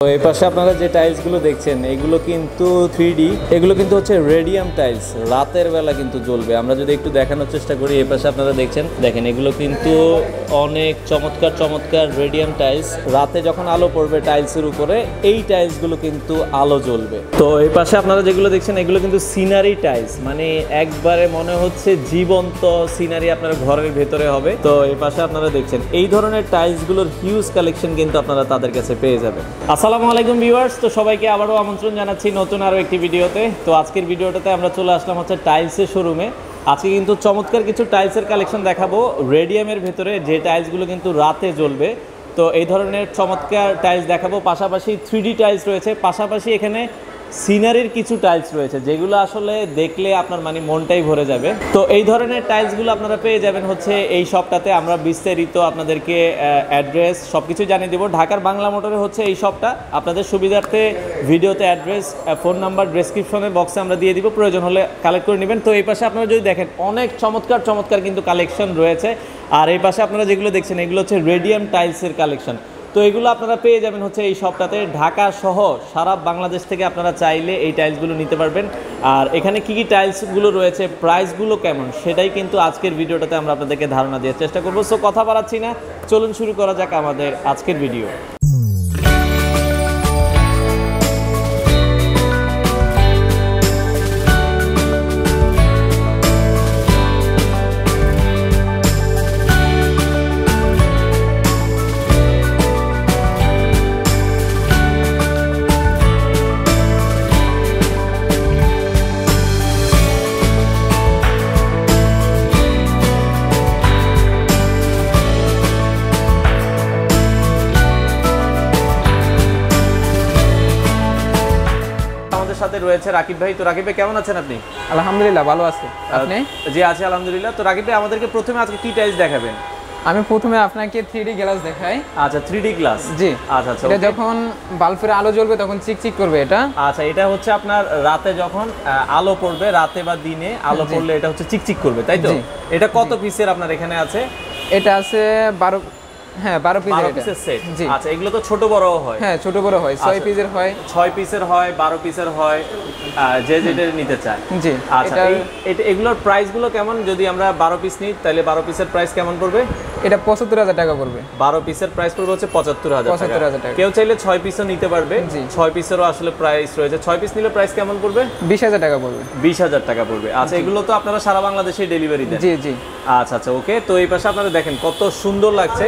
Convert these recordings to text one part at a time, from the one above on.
তো এই পাশে আপনারা যে টাইলসগুলো দেখছেন এগুলো কিন্তু 3D, এগুলো কিন্তু হচ্ছে রেডিয়াম টাইলস, রাতের বেলা কিন্তু জ্বলবে। আমরা যদি একটু দেখানোর চেষ্টা করি, এই পাশে আপনারা দেখেন এগুলো কিন্তু অনেক চমৎকার চমৎকার রেডিয়াম টাইলস। রাতে যখন আলো পড়বে টাইলসের উপরে, এই টাইলসগুলো কিন্তু আলো জ্বলবে। তো এই পাশে আপনারা যেগুলো দেখছেন এগুলো কিন্তু সিনারি টাইলস, মানে একবারে মনে হচ্ছে জীবন্ত সিনারি আপনার ঘরের ভেতরে হবে। তো এই পাশে আপনারা দেখছেন এই ধরনের টাইলসগুলোর হিউজ কালেকশন কিন্তু আপনারা তাদের কাছে পেয়ে যাবেন। আসসালামু আলাইকুম ভিউয়ার্স, তো সবাইকে আবারও আমন্ত্রণ জানাচ্ছি নতুন আরও একটি ভিডিওতে। তো আজকের ভিডিওটাতে আমরা চলে আসলাম হচ্ছে টাইলসের শোরুমে। আজকে কিন্তু চমৎকার কিছু টাইলসের কালেকশন দেখাবো রেডিয়ামের ভেতরে, যে টাইলসগুলো কিন্তু রাতে জ্বলবে। তো এই ধরনের চমৎকার টাইলস দেখাবো, পাশাপাশি 3D টাইলস রয়েছে, পাশাপাশি এখানে সিনারির কিছু টাইলস রয়েছে যেগুলো আসলে দেখলে আপনার মানে মনটাই ভরে যাবে। তো এই ধরনের টাইলসগুলো আপনারা পেয়ে যাবেন হচ্ছে এই শপটাতে। আমরা বিস্তারিত আপনাদেরকে অ্যাড্রেস সব কিছু জানিয়ে দেবো। ঢাকার বাংলা মোটরে হচ্ছে এই শপটা। আপনাদের সুবিধার্থে ভিডিওতে অ্যাড্রেস, ফোন নাম্বার ডেসক্রিপশনের বক্সে আমরা দিয়ে দিব, প্রয়োজন হলে কালেক্ট করে নেবেন। তো এই পাশে আপনারা যদি দেখেন অনেক চমৎকার চমৎকার কিন্তু কালেকশন রয়েছে। আর এই পাশে আপনারা যেগুলো দেখছেন এগুলো হচ্ছে রেডিয়াম টাইলসের কালেকশন। তো এগুলো আপনারা পেয়ে যাবেন হচ্ছে এই শপটাতে। ঢাকা সহ সারা বাংলাদেশ থেকে আপনারা চাইলে এই টাইলসগুলো নিতে পারবেন। আর এখানে কি কি টাইলসগুলো রয়েছে, প্রাইসগুলো কেমন, সেটাই কিন্তু আজকের ভিডিওটাতে আমরা আপনাদেরকে ধারণা দেওয়ার চেষ্টা করবো। সো কথা বাড়াচ্ছি না, চলুন শুরু করা যাক আমাদের আজকের ভিডিও। সাথে রয়েছে রাকিব ভাই। তো রাকিব ভাই কেমন আছেন আপনি? আলহামদুলিল্লাহ ভালো আছি। আপনি? জি আছি আলহামদুলিল্লাহ। তো রাকিব ভাই আমাদেরকে প্রথমে আজকে কি টাইলস দেখাবেন? আমি প্রথমে আপনাকে 3D গ্লাস দেখাই। আচ্ছা 3D গ্লাস। জি আচ্ছা আচ্ছা। এটা যখন বাল্বের আলো জ্বলবে তখন চিকচিক করবে এটা। আচ্ছা এটা হচ্ছে আপনার রাতে যখন আলো পড়বে, রাতে বা দিনে আলো পড়লে এটা হচ্ছে চিকচিক করবে, তাই তো? এটা কত পিসের আপনার এখানে আছে? এটা আছে 12, হ্যাঁ 12 পিসের সেট। জি আচ্ছা এগুলো তো ছোট বড় হয়? হ্যাঁ ছোট বড় হয়, 6 পিসের হয়, 6 পিসের হয়, 12 পিসের হয়, যে যেটা নিতে চায়। জি আচ্ছা এগুলোর প্রাইসগুলো কেমন? যদি আমরা 12 পিস নিই তাহলে 12 পিসের প্রাইস কেমন পড়বে? এটা 75,000 টাকা পড়বে। 12 পিসের প্রাইস পড়বে হচ্ছে 75,000 টাকা। কেউ চাইলে 6 পিসও নিতে পারবে। 6 পিসেরও আসলে প্রাইস রয়েছে। 6 পিস নিলে প্রাইস কেমন পড়বে? 20,000 টাকা পড়বে। 20,000 টাকা পড়বে। আচ্ছা এগুলো তো আপনারা সারা বাংলাদেশে ডেলিভারি দেন? জি জি। আচ্ছা আচ্ছা ওকে। তো এই পাশে আপনারা দেখেন কত সুন্দর লাগছে।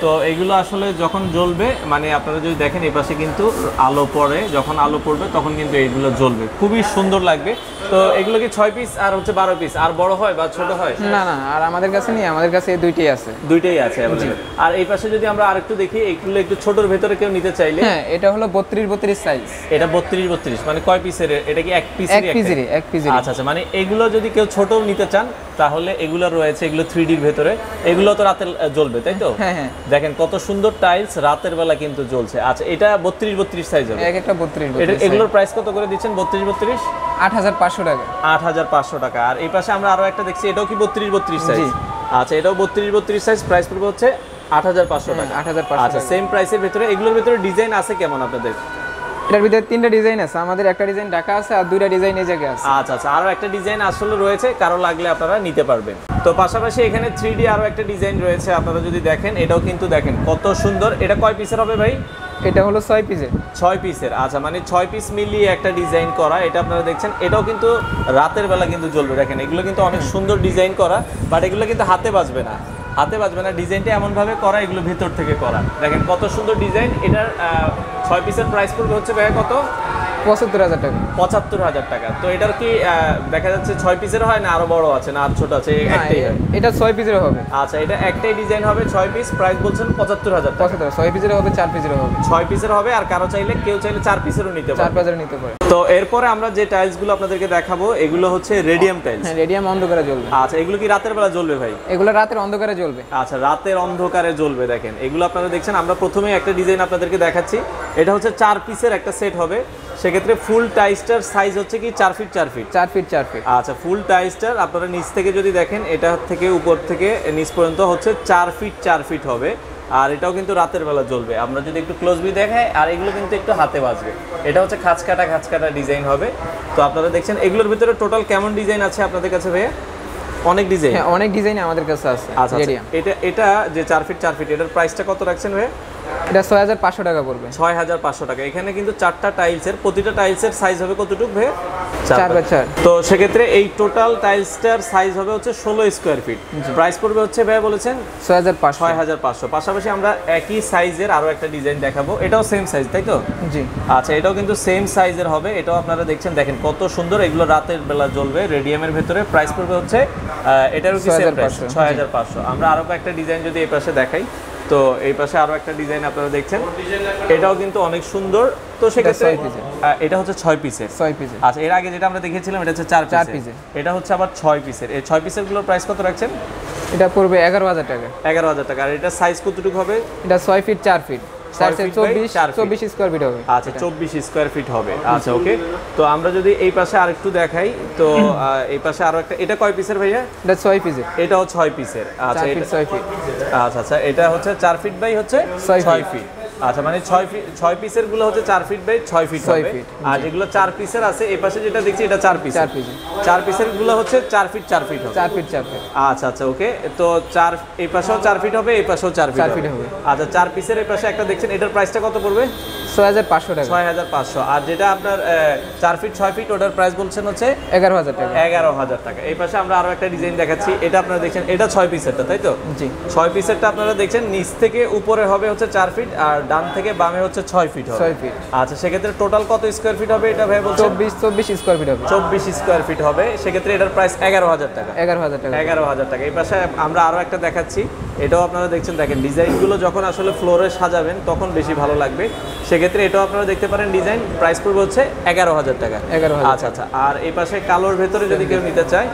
তো এগুলো আসলে যখন জ্বলবে, মানে আপনারা যদি দেখেন এই পাশে কিন্তু আলো পড়ে, যখন আলো পড়বে তখন কিন্তু এগুলো জ্বলবে, খুবই সুন্দর লাগবে। তো এগুলো কি 6 পিস আর হচ্ছে 12 পিস, আর বড় হয় বা ছোট হয়? না না, আর আমাদের কাছে নেই, আমাদের কাছে এই দুইটাই আছে। দুইটাই আছে। আর এই পাশে যদি আমরা আরেকটু দেখি, এগুলো একটু ছোটর ভেতরে কেউ নিতে চাইলে? হ্যাঁ এটা হলো 32 সাইজ। এটা 32 মানে কয় পিসের? এটা কি এক পিসের? এক পিসের। আচ্ছা আচ্ছা, মানে এগুলো যদি কেউ ছোট নিতে চান তাহলে এগুলো রয়েছে, এগুলো 3D এর ভেতরে, এগুলো তো রাতে জ্বলবে, তাই তো? হ্যাঁ হ্যাঁ। দেখেন কত সুন্দর টাইলস রাতের বেলা কিন্তু জ্বলছে। আচ্ছা এটা 32 সাইজ হবে? এক একটা 32। এগুলোর প্রাইস কত করে দিচ্ছেন? 32 8,500 টাকা। 8,500 টাকা। আর এই পাশে আমরা আরো একটা দেখছি, এটাও কি 32 সাইজ? আচ্ছা এটাও 32 সাইজ, প্রাইস পড়বে হচ্ছে 8,500 টাকা। 8,500। আচ্ছা সেম প্রাইসের ভিতরে। এগুলোর ভিতরে ডিজাইন আছে কেমন আপনাদের? এটার ভিতরে 3টা ডিজাইন আছে, আমাদের একটা ডিজাইন ঢাকা আছে আর 2টা ডিজাইন এই জায়গায় আছে। আচ্ছা আচ্ছা, আরো একটা ডিজাইন আসলে রয়েছে, কারো লাগলে আপনারা নিতে পারবেন। তো পাশাপাশি এখানে 3D আরো একটা ডিজাইন রয়েছে, আপনারা যদি দেখেন এটাও কিন্তু দেখেন কত সুন্দর। এটা কয় পিসের হবে ভাই? এটা হলো 6 পিসের। 6 পিসের। আচ্ছা মানে 6 পিস মিলিয়ে একটা ডিজাইন করা, এটা আপনারা দেখছেন। এটাও কিন্তু রাতের বেলা কিন্তু জ্বলবে। দেখেন এগুলো কিন্তু অনেক সুন্দর ডিজাইন করা, বাট এগুলো কিন্তু হাতে বাজবে না, ডিজাইনটা এমনভাবে করা, এগুলো ভেতর থেকে করা। দেখেন কত সুন্দর ডিজাইন। এটার 6 পিসের প্রাইস পড়বে হচ্ছে ভাই কত? 75,000 টাকা। 75,000 টাকা। তো এটার কি দেখা যাচ্ছে 6 পিসের হয় না আরো বড় আছে, না আর ছোট আছে? একটাই হয়। এটা 6 পিসের হবে। আচ্ছা এটা একটাই ডিজাইন হবে, 6 পিস, প্রাইস বলছেন 75,000 টাকা। 6 পিসের হবে, 4 পিসের হবে। 6 পিসের হবে, আর কারো চাইলে কেউ চাইলে 4 পিসেরও নিতে পারে। 4 পিসের নিতে পারে। তো এরপরে আমরা যে টাইলসগুলো আপনাদেরকে দেখাবো এগুলো হচ্ছে রেডিয়াম টাইলস। হ্যাঁ রেডিয়াম অন্ধকারে জ্বলবে। আচ্ছা এগুলো কি রাতের বেলা জ্বলবে ভাই? এগুলো রাতের অন্ধকারে জ্বলবে। আচ্ছা রাতের অন্ধকারে জ্বলবে। দেখেন এগুলো আপনারা দেখছেন। আমরা প্রথমে একটা ডিজাইন আপনাদেরকে দেখাচ্ছি। এটা হচ্ছে 4 পিসের একটা সেট হবে। সেক্ষেত্রে ফুল টাইলসটার সাইজ হচ্ছে কি 4 ফিট 4 ফিট। 4 fit 4 fit. আচ্ছা ফুল টাইলসটার আপনারা নিচ থেকে যদি দেখেন, এটা থেকে উপর থেকে নিচ পর্যন্ত হচ্ছে 4 ফিট 4 ফিট হবে। আর এটাও কিন্তু রাতের বেলা জ্বলবে। আমরা যদি একটু ক্লোজলি দেখাই, আর এগুলো কিন্তু একটু হাতে বাজবে। এটা হচ্ছে খাঁচ কাটা ডিজাইন হবে। তো আপনারা দেখছেন এগুলোর ভিতরে টোটাল কেমন ডিজাইন আছে আপনাদের কাছে ভাইয়া? অনেক ডিজাইন? হ্যাঁ, অনেক ডিজাইন আমাদের কাছে আছে। আচ্ছা, এটা যে 4 ফিট এটার প্রাইসটা কত রাখছেন ভাইয়া? এটা 6500 টাকা পড়বে। 6500 টাকা। এখানে কিন্তু 4টা টাইলসের, প্রতিটা টাইলসের সাইজ হবে কতটুকু ভাইয়া? 4x4। তো সেক্ষেত্রে এই টোটাল টাইলসটার সাইজ হবে হচ্ছে 16 স্কোয়ার ফিট। প্রাইস পড়বে হচ্ছে ভাইয়া বলেছেন 6500। পাশাপাশি আমরা একই সাইজের আরো একটা ডিজাইন দেখাবো, এটাও সেম সাইজ তাই তো? জি। আচ্ছা, এটাও কিন্তু সেম সাইজের হবে। এটাও আপনারা দেখছেন, দেখেন কত সুন্দর। এগুলো রাতের বেলা জ্বলবে, রেডিয়ামের ভেতরে। প্রাইস পড়বে হচ্ছে এটারও কি সেম প্রাইস? 6500। আমরা আরো একটা ডিজাইন যদি এই পাশে দেখাই, তো এই পাশে আরো একটা ডিজাইন আপনারা দেখছেন, এটাও কিন্তু অনেক সুন্দর। তো সেক্ষেত্রে এটা হচ্ছে 6 পিসের। আচ্ছা, এর আগে যেটা আমরা দেখেছিলাম এটা হচ্ছে 4 পিসের। এটা হচ্ছে আবার 6 পিসের। এই 6 পিসের গুলোর প্রাইস কত রাখছেন? এটা পড়বে 11000 টাকা। 11000 টাকা। আর এটা সাইজ কতটুকু হবে? এটা 6 ফিট 4 ফিট। 24 স্কয়ার ফিট হবে। আচ্ছা, 24 স্কয়ার ফিট হবে। আচ্ছা, ওকে। তো আমরা যদি এই পাশে আরেকটু দেখাই, তো এই পাশে আরো একটা, এটা কয় পিসের ভাইয়া? এটা 6 পিসের। এটাও 6 পিসের। আচ্ছা, এটা 6 ফিট। আচ্ছা, এটা হচ্ছে 4 ফিট বাই হচ্ছে 6 ফিট। আচ্ছা, মানে 6 পিসের গুলো হচ্ছে 4 ফিট বাই 6 ফিট হবে। আর যেগুলো 4 পিসের আছে, এই পাশে যেটা দেখছি এটা 4 পিস। 4 পিসের গুলো হচ্ছে 4 ফিট হবে। 4 ফিট। আচ্ছা, ওকে। তো 4 এই পাশেও 4 ফিট হবে, এই পাশেও 4 ফিট হবে। আচ্ছা, 4 পিসের এই পাশে একটা দেখছেন, এটার প্রাইসটা কত পড়বে? 6500 টাকা। 6500। আর যেটা আপনার 4 ফিট 6 ফিট, ওটার প্রাইস বলছেন হচ্ছে 11000 টাকা। 11000 টাকা। এই পাশে আমরা আরো একটা ডিজাইন দেখাচ্ছি, এটা আপনারা দেখছেন, এটা 6 পিসেরটা তাই তো? জি। 6 পিসেরটা আপনারা দেখছেন, নিচ থেকে উপরে হবে হচ্ছে 4 ফিট, আর ডান থেকে বামে হচ্ছে 6 ফিট হবে। 6 ফিট। আচ্ছা, সেক্ষেত্রে টোটাল কত স্কয়ার ফিট হবে এটা ভাই বলছেন? 24 স্কয়ার ফিট হবে। 24 স্কয়ার ফিট হবে। সেক্ষেত্রে এটার প্রাইস 11000 টাকা। 11000 টাকা। 11000 টাকা। এই পাশে আমরা আরো একটা দেখাচ্ছি, এটাও আপনারা দেখছেন। দেখেন ডিজাইনগুলো যখন আসলে ফ্লোরে সাজাবেন তখন বেশি ভালো লাগবে। সেক্ষেত্রে এটাও আপনারা দেখতে পারেন ডিজাইন। প্রাইস পড়বে হচ্ছে 11000 টাকা। 11000। আচ্ছা। আর এই পাশে কালোর ভেতরে যদি কেউ নিতে চায়,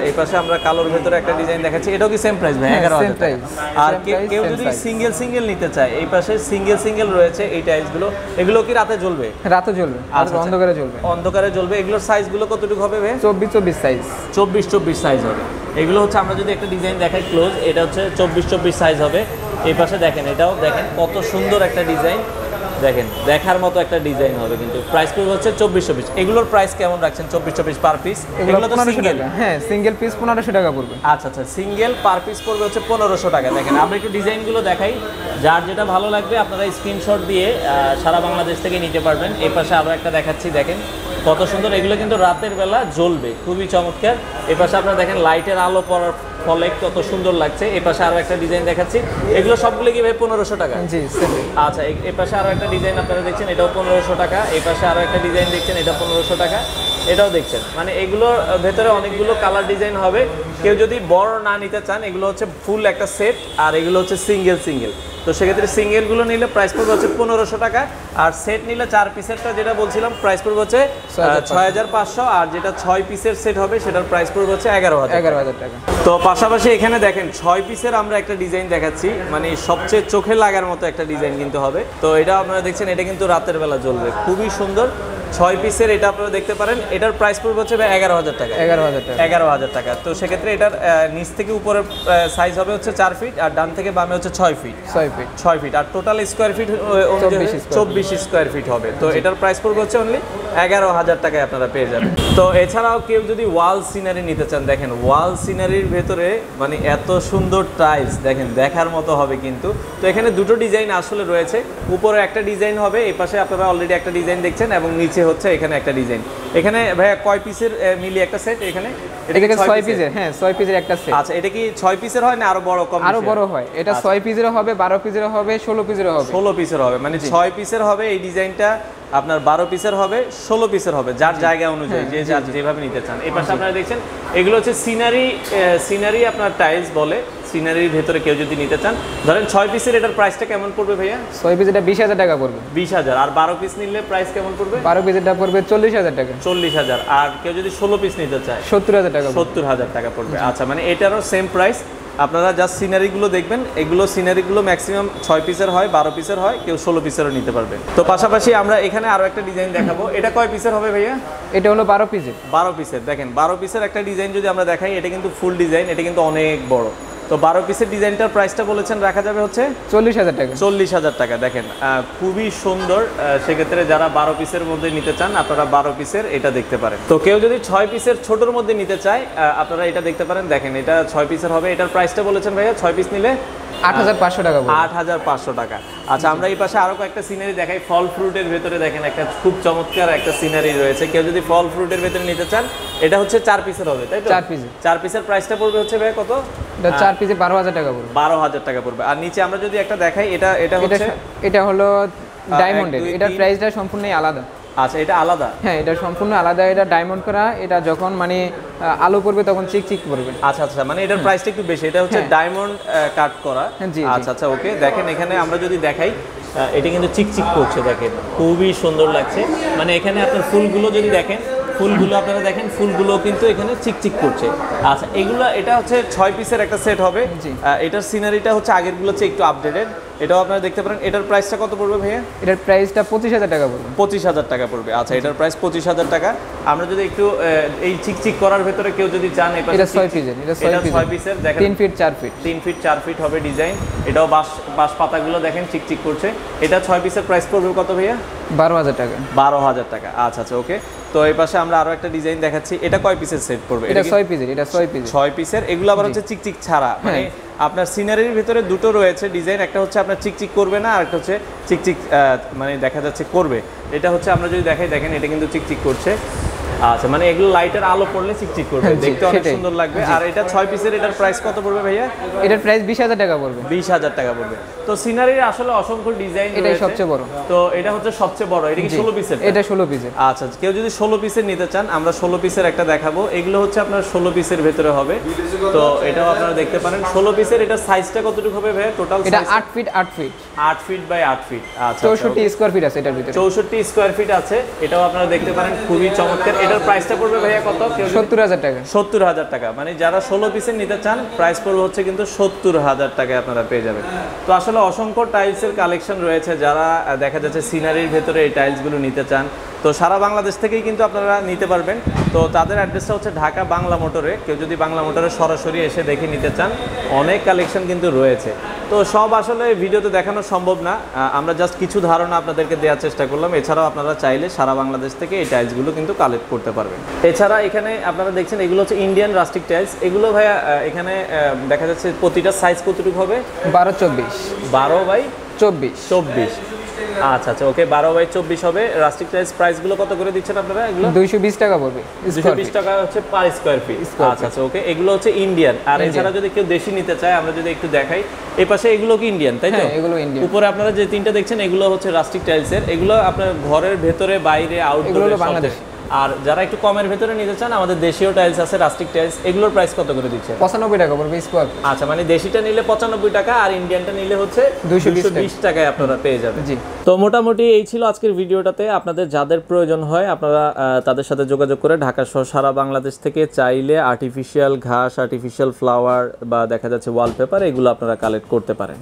এই পাশে আমরা কালোর ভেতরে একটা ডিজাইন দেখাচ্ছি, এটাও কি সেম প্রাইস ভাই? 11000 টাকা। আর কেউ যদি সিঙ্গেল নিতে চায়, এই পাশে সিঙ্গেল রয়েছে এই টাইলসগুলো, এগুলো কি রাতে জ্বলবে? রাতে জ্বলবে। আচ্ছা, অন্ধকারে জ্বলবে। এগুলোর সাইজগুলো কতটুকু হবে ভাই? 24 সাইজ। 24 সাইজ হবে। এগুলো হচ্ছে আমরা যদি একটা ডিজাইন দেখাই ক্লোজ, এটা হচ্ছে 24 সাইজ হবে। এই পাশে দেখেন, এটাও দেখেন কত সুন্দর একটা ডিজাইন। দেখেন, দেখার মতো একটা ডিজাইন হবে। কিন্তু প্রাইস পড়বে হচ্ছে 24 এগুলোর প্রাইস কেমন রাখছেন? 24 পার পিস। এগুলো তো সিঙ্গেল। হ্যাঁ, সিঙ্গেল পিস 1500 টাকা পড়বে। আচ্ছা, সিঙ্গেল পার পিস পড়বে হচ্ছে 1500 টাকা। দেখেন, আমরা একটু ডিজাইনগুলো দেখাই, যার যেটা ভালো লাগবে আপনারা স্ক্রিনশট দিয়ে সারা বাংলাদেশ থেকে নিতে পারবেন। এই পাশে আরো একটা দেখাচ্ছি, দেখেন কত সুন্দর। এগুলো কিন্তু রাতের বেলা জ্বলবে, খুবই চমৎকার। এই পাশে আপনারা দেখেন লাইটের আলো পড়ার ফলে কত সুন্দর লাগছে। এই পাশে আরো একটা ডিজাইন দেখাচ্ছি, এগুলো সবগুলো কি ভাই 1500 টাকা? জি। আচ্ছা, এই পাশে আরো একটা ডিজাইন আপনারা দেখছেন, এটাও 1500 টাকা। এই পাশে আরো একটা ডিজাইন দেখছেন, এটা 1500 টাকা। এটাও দেখছেন, মানে এগুলোর ভেতরে অনেকগুলো কালার ডিজাইন হবে। কেউ যদি বড় না নিতে চান, এগুলো হচ্ছে ফুল একটা সেট, আর এগুলো হচ্ছে সিঙ্গেল। তো সেক্ষেত্রে সিঙ্গেলগুলো নিলে প্রাইস পড়বে হচ্ছে 1500 টাকা। আর সেট নিলে 4 পিসেরটা যেটা বলছিলাম প্রাইস পড়বে হচ্ছে 6500। আর যেটা 6 পিসের সেট হবে সেটার প্রাইস পড়বে হচ্ছে 11000 টাকা। তো পাশাপাশি এখানে দেখেন 6 পিসের আমরা একটা ডিজাইন দেখাচ্ছি, মানে সবচেয়ে চোখে লাগার মতো একটা ডিজাইন কিন্তু হবে। তো এটা আপনারা দেখছেন, এটা কিন্তু রাতের বেলা জ্বলবে, খুবই সুন্দর। 6 পিসের এটা আপনারা দেখতে পারেন। এটার প্রাইস পড়বে হচ্ছে 11000 টাকা। 11000 টাকা। তো সেক্ষেত্রে এটার নিচ থেকে উপরের সাইজ হবে হচ্ছে 4 ফিট, আর ডান থেকে বামে হচ্ছে 6 ফিট। আর total square feet 24 square feet হবে। তো এটার প্রাইস পড়বে হচ্ছে অনলি 11000 টাকায় আপনারা পেয়ে যাবেন। তো এছাড়াও কেউ যদি ওয়াল সিনারি নিতে চান, দেখেন ওয়াল সিনারির ভেতরে মানে এত সুন্দর টাইলস, দেখেন দেখার মতো হবে কিন্তু। তো এখানে দুটো ডিজাইন আসলে রয়েছে, উপরে একটা ডিজাইন হবে, এই পাশে আপনারা অলরেডি একটা ডিজাইন দেখছেন, এবং নিচে হচ্ছে এখানে একটা ডিজাইন। এখানে ভাইয়া কয় পিসের মিলিয়ে একটা সেট? এখানে এটা 6 পিসের। হ্যাঁ, 6 পিসের একটা সেট। আচ্ছা, এটা কি 6 পিসের হয় না আরো বড়? কম আরো বড় হয়। এটা 6 পিসের হবে, 12 পিসের হবে, 16 পিসের হবে। 16 পিসের হবে, মানে 6 পিসের হবে এই ডিজাইনটা, আপনার 12 পিসের হবে, 16 পিসের হবে, যার জায়গা অনুযায়ী যে যার যেভাবে নিতে চান। এই পাশে আপনারা দেখছেন এগুলো হচ্ছে সিনারি আপনার টাইলস বলে। সিনারির ভেতরে কেউ যদি নিতে চান, ধরেন 6 পিসের, এটার প্রাইসটা কেমন পড়বে ভাইয়া? 6 পিস এটা 20000 টাকা পড়বে। 20000। আর 12 পিস নিলে প্রাইস কেমন পড়বে? 12 পিস এটা পড়বে 40000 টাকা। 40000। আর কেউ যদি 16 পিস নিতে চায় 70000 টাকা। 70000 টাকা পড়বে। আচ্ছা, মানে এটারও সেম প্রাইস। আপনারা জাস্ট সিনারিগুলো দেখবেন, এগুলো সিনারিগুলো ম্যাক্সিমাম 6 পিসের হয়, 12 পিসের হয়, কেউ 16 পিসেরও নিতে পারবে। তো পাশাপাশি আমরা এখানে আরো একটা ডিজাইন দেখাবো। এটা কয় পিসের হবে ভাইয়া? এটা হলো 12 পিসের। 12 পিসের। দেখেন 12 পিসের একটা ডিজাইন যদি আমরা দেখাই, এটা কিন্তু ফুল ডিজাইন, এটা কিন্তু অনেক বড়। তো 12 পিসের ডিজাইনটার প্রাইসটা বলেছেন রাখা যাবে হচ্ছে 40,000 টাকা। 40,000 টাকা। দেখেন খুবই সুন্দর, সেক্ষেত্রে যারা 12 পিসের মধ্যে নিতে চান আপনারা 12 পিসের এটা দেখতে পারেন। তো কেউ যদি 6 পিসের ছোটোর মধ্যে নিতে চায় আপনারা এটা দেখতে পারেন। দেখেন এটা 6 পিসের হবে, এটার প্রাইসটা বলেছেন ভাইয়া 6 পিস নিলে 8,500 টাকা। 8,500 টাকা। আচ্ছা, আমরা এই পাশে আরো কয়েকটা সিনারি দেখাই। ফল ফ্রুটের ভেতরে দেখেন একটা খুব চমৎকার একটা সিনারি রয়েছে। কেউ যদি ফল ফ্রুটের ভেতরে নিতে চান এটা হচ্ছে 4 পিসের হবে, তাই তো? 4 পিসের প্রাইসটা পড়বে হচ্ছে ভাই কত? এটা 4 পিসে 12,000 টাকা পড়বে। 12,000 টাকা পড়বে। আর নিচে আমরা যদি একটা দেখাই, এটা হচ্ছে এটা হলো ডায়মন্ডের। এটার প্রাইসটা সম্পূর্ণই আলাদা। আচ্ছা, এটা আলাদা? হ্যাঁ, এটা সম্পূর্ণ আলাদা। এটা ডায়মন্ড করা। এটা যখন মানে আলো পড়বে তখন চিকচিক করবে। আচ্ছা আচ্ছা, মানে এটার প্রাইসটা একটু বেশি। এটা হচ্ছে ডায়মন্ড কাট করা। আচ্ছা আচ্ছা, ওকে। দেখেন এখানে আমরা যদি দেখাই এটা কিন্তু চিকচিক করছে, দেখেন খুবই সুন্দর লাগছে। মানে এখানে আপনার ফুলগুলো যদি দেখেন, ফুলগুলো আপনারা দেখেন, ফুলগুলো কিন্তু এখানে চিকচিক করছে। আচ্ছা, এটা হচ্ছে 6 পিসের একটা সেট হবে। এটার সিনারিটা হচ্ছে আগেরগুলো চেয়ে একটু আপডেটেড। এটাও আপনারা দেখতে পারেন। এটার প্রাইসটা কত পড়বে ভাইয়া? এটার প্রাইসটা 25,000 টাকা পড়বে। 25,000 টাকা পড়বে। আচ্ছা, এটার প্রাইস 25,000 টাকা। আমরা যদি একটু এই চিকচিক করার ভেতরে কেউ যদি চান, এটা 6 পিসের। এটা 6 পিসের দেখেন 3 ফিট 4 ফিট 3 ফিট 4 ফিট হবে ডিজাইন। এটাও বাঁশ পাতাগুলো দেখেন চিকচিক করছে। এটা 6 পিসের প্রাইস পড়বে কত ভাইয়া? 12,000 টাকা। 12,000 টাকা। আচ্ছা আচ্ছা, ওকে। তো এই পাশে আমরা আরো একটা ডিজাইন দেখাচ্ছি। এটা কয় পিসের সেট পড়বে? এটা 6 পিসের। এটা 6 পিসের। এগুলো আবার হচ্ছে চিকচিক ছাড়া, মানে আপনার সিনারির ভিতরে দুটো রয়েছে ডিজাইন। একটা হচ্ছে আপনার চিকচিক করবে না, আর একটা হচ্ছে চিকচিক মানে দেখা যাচ্ছে করবে। এটা হচ্ছে আমরা যদি দেখাই, দেখেন এটা কিন্তু চিকচিক করছে। আচ্ছা, মানে এগুলো লাইটের আলো পড়লে চিকচিক করবে, দেখতে অনেক সুন্দর লাগবে। আর এটা 6 পিসের, এটার প্রাইস কত পড়বে ভাইয়া? এটার প্রাইস 20,000 টাকা পড়বে। 20,000 টাকা পড়বে। তো সিনারির আসলে অসংখ্য ডিজাইন রয়েছে। এটাই সবচেয়ে বড়। তো এটা হচ্ছে সবচেয়ে বড়। এটা কি 16 পিসের? এটা 16 পিসের। আচ্ছা, কেউ যদি 16 পিসের নিতে চান, আমরা 16 পিসের একটা দেখাবো। এগুলো হচ্ছে আপনার 16 পিসের ভেতরে হবে। তো এটাও আপনারা দেখতে পারেন 16 পিসের। এটা সাইজটা কতটুকু হবে ভাইয়া টোটাল? এটা 8 feet 8 feet 8 feet by 8 feet. আচ্ছা, 64 স্কয়ার ফিট আছে এটার ভিতরে। 64 স্কয়ার ফিট আছে। এটাও আপনারা দেখতে পারেন, খুবই চমৎকার। এটার প্রাইসটা পড়বে ভাইয়া কত? 70,000 টাকা। 70,000 টাকা। মানে যারা 16 পিসের নিতে চান প্রাইস পড়বে হচ্ছে কিন্তু 70,000 টাকায় আপনারা পেয়ে যাবেন। তো আসলে অসংখ্য টাইলসের কালেকশন রয়েছে। যারা দেখা যাচ্ছে সিনারির ভেতরে এই টাইলসগুলো নিতে চান, তো সারা বাংলাদেশ থেকেই কিন্তু আপনারা নিতে পারবেন। তো তাদের অ্যাড্রেসটা হচ্ছে ঢাকা বাংলা মোটরে। কেউ যদি বাংলা মোটরে সরাসরি এসে দেখে নিতে চান, অনেক কালেকশন কিন্তু রয়েছে। তো সব আসলে ভিডিওতে দেখানো সম্ভব না, আমরা জাস্ট কিছু ধারণা আপনাদেরকে দেওয়ার চেষ্টা করলাম। এছাড়াও আপনারা চাইলে সারা বাংলাদেশ থেকে এই টাইলসগুলো কিন্তু কালেক্ট করতে পারবেন। এছাড়া এখানে আপনারা দেখছেন এগুলো হচ্ছে ইন্ডিয়ান রাস্টিক টাইলস। এগুলো ভাইয়া এখানে দেখা যাচ্ছে প্রতিটা সাইজ কতটুকু হবে? 12-24। 12 বাই 24। আচ্ছা আচ্ছা, ওকে। 12 বাই 24 হবে। রাস্টিক টাইলস প্রাইসগুলো কত করে দিচ্ছেন আপনারা? এগুলো 220 টাকা পড়বে। 220 টাকা হচ্ছে পার স্কয়ার ফিট। আচ্ছা আচ্ছা, ওকে। এগুলো হচ্ছে ইন্ডিয়ান। আর এছাড়া যদি কেউ দেশি নিতে চায়, আমরা যদি একটু দেখাই, এই পাশে এগুলো কি ইন্ডিয়ান, তাই তো? হ্যাঁ, এগুলো ইন্ডিয়ান। উপরে আপনারা যে তিনটা দেখছেন এগুলো হচ্ছে রাস্টিক টাইলসের। এগুলো আপনার ঘরের ভেতরে, বাইরে, আউটডোরে বাংলাদেশ। আর যারা একটু কমের ভেতরে নিতে চান, আমাদের দেশীয় টাইলস আছে, রাস্টিক টাইলস। এগুলোর প্রাইস কত করে দিচ্ছেন? 95 টাকা পড়বে স্কয়ার। আচ্ছা, মানে দেশিটা নিলে 95 টাকা, আর ইন্ডিয়ানটা নিলে হচ্ছে 220 টাকায় আপনারা পেয়ে যাবেন। জি। তো মোটামুটি এই ছিল আজকের ভিডিওটাতে। আপনাদের যাদের প্রয়োজন হয় আপনারা তাদের সাথে যোগাযোগ করে ঢাকা সহ সারা বাংলাদেশ থেকে চাইলে আর্টিফিশিয়াল ঘাস, আর্টিফিশিয়াল ফ্লাওয়ার বা দেখা যাচ্ছে ওয়ালপেপার, এগুলো আপনারা কালেক্ট করতে পারেন।